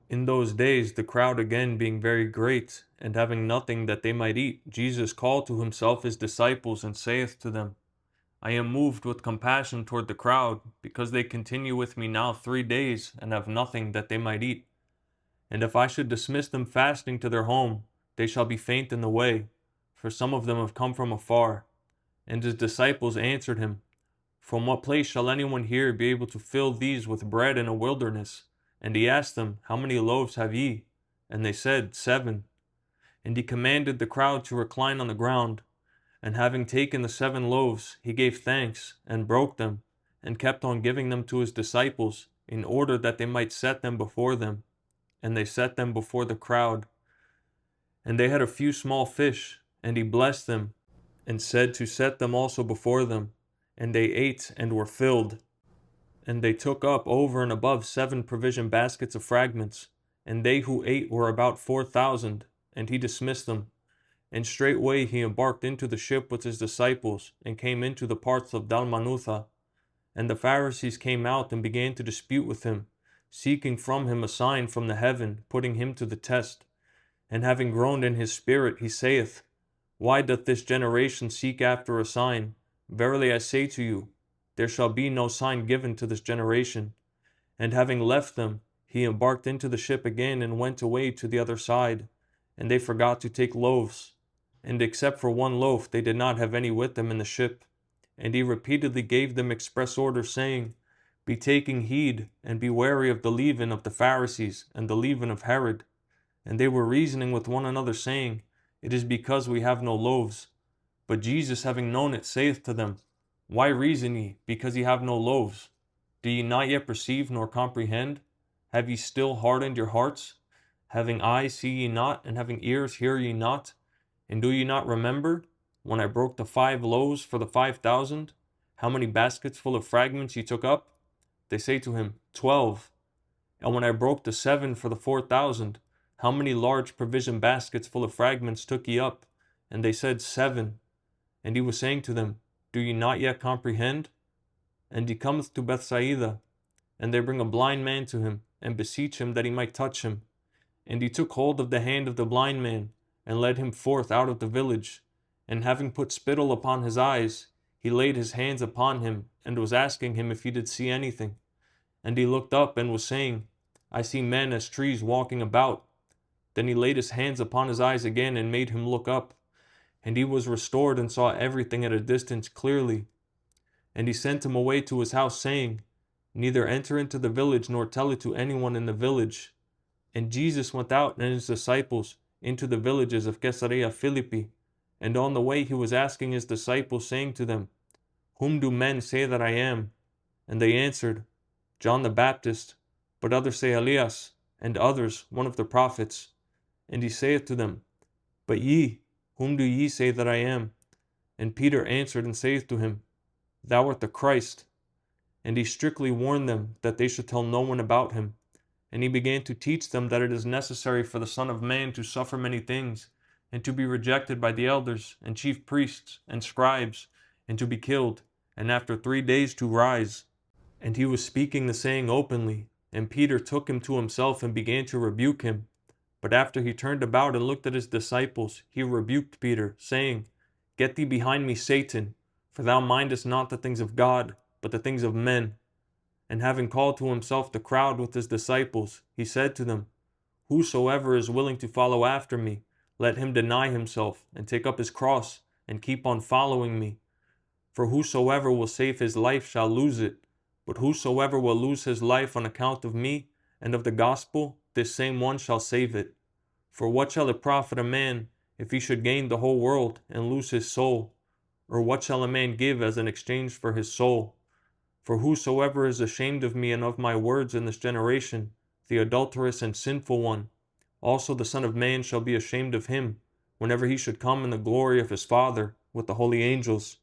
In those days, the crowd again being very great, and having nothing that they might eat, Jesus called to himself his disciples, and saith to them, I am moved with compassion toward the crowd, because they continue with me now 3 days, and have nothing that they might eat. And if I should dismiss them fasting to their home, they shall be faint in the way, for some of them have come from afar. And his disciples answered him, From what place shall anyone here be able to fill these with bread in a wilderness? And he asked them, How many loaves have ye? And they said, 7. And he commanded the crowd to recline on the ground. And having taken the 7 loaves, he gave thanks, and broke them, and kept on giving them to his disciples, in order that they might set them before them. And they set them before the crowd. And they had a few small fish, and he blessed them, and said to set them also before them. And they ate and were filled. And they took up over and above 7 provision baskets of fragments, and they who ate were about 4,000, and he dismissed them. And straightway he embarked into the ship with his disciples, and came into the parts of Dalmanutha. And the Pharisees came out and began to dispute with him, seeking from him a sign from the heaven, putting him to the test. And having groaned in his spirit, he saith, Why doth this generation seek after a sign? Verily I say to you, there shall be no sign given to this generation. And having left them, he embarked into the ship again, and went away to the other side. And they forgot to take loaves. And except for 1 loaf, they did not have any with them in the ship. And he repeatedly gave them express order, saying, Be taking heed, and be wary of the leaven of the Pharisees, and the leaven of Herod. And they were reasoning with one another, saying, It is because we have no loaves. But Jesus, having known it, saith to them, Why reason ye, because ye have no loaves? Do ye not yet perceive nor comprehend? Have ye still hardened your hearts? Having eyes see ye not, and having ears hear ye not? And do ye not remember, when I broke the 5 loaves for the 5,000, how many baskets full of fragments ye took up? They say to him, 12. And when I broke the 7 for the 4,000, how many large provision baskets full of fragments took ye up? And they said, 7. And he was saying to them, Do ye not yet comprehend? And he cometh to Bethsaida, and they bring a blind man to him, and beseech him that he might touch him. And he took hold of the hand of the blind man, and led him forth out of the village. And having put spittle upon his eyes, he laid his hands upon him, and was asking him if he did see anything. And he looked up, and was saying, I see men as trees walking about. Then he laid his hands upon his eyes again, and made him look up. And he was restored, and saw everything at a distance clearly. And he sent him away to his house, saying, Neither enter into the village, nor tell it to anyone in the village. And Jesus went out and his disciples into the villages of Caesarea Philippi. And on the way he was asking his disciples, saying to them, Whom do men say that I am? And they answered, John the Baptist, but others say Elias, and others one of the prophets. And he saith to them, But ye, whom do ye say that I am? And Peter answered and saith to him, Thou art the Christ. And he strictly warned them that they should tell no one about him. And he began to teach them that it is necessary for the Son of Man to suffer many things, and to be rejected by the elders, and chief priests, and scribes, and to be killed, and after 3 days to rise. And he was speaking the saying openly. And Peter took him to himself, and began to rebuke him. But after he turned about and looked at his disciples, he rebuked Peter, saying, Get thee behind me, Satan, for thou mindest not the things of God, but the things of men. And having called to himself the crowd with his disciples, he said to them, Whosoever is willing to follow after me, let him deny himself, and take up his cross, and keep on following me. For whosoever will save his life shall lose it, but whosoever will lose his life on account of me and of the gospel, this same one shall save it. For what shall it profit a man if he should gain the whole world and lose his soul? Or what shall a man give as an exchange for his soul? For whosoever is ashamed of me and of my words in this generation, the adulterous and sinful one, also the Son of Man shall be ashamed of him, whenever he should come in the glory of his Father with the holy angels.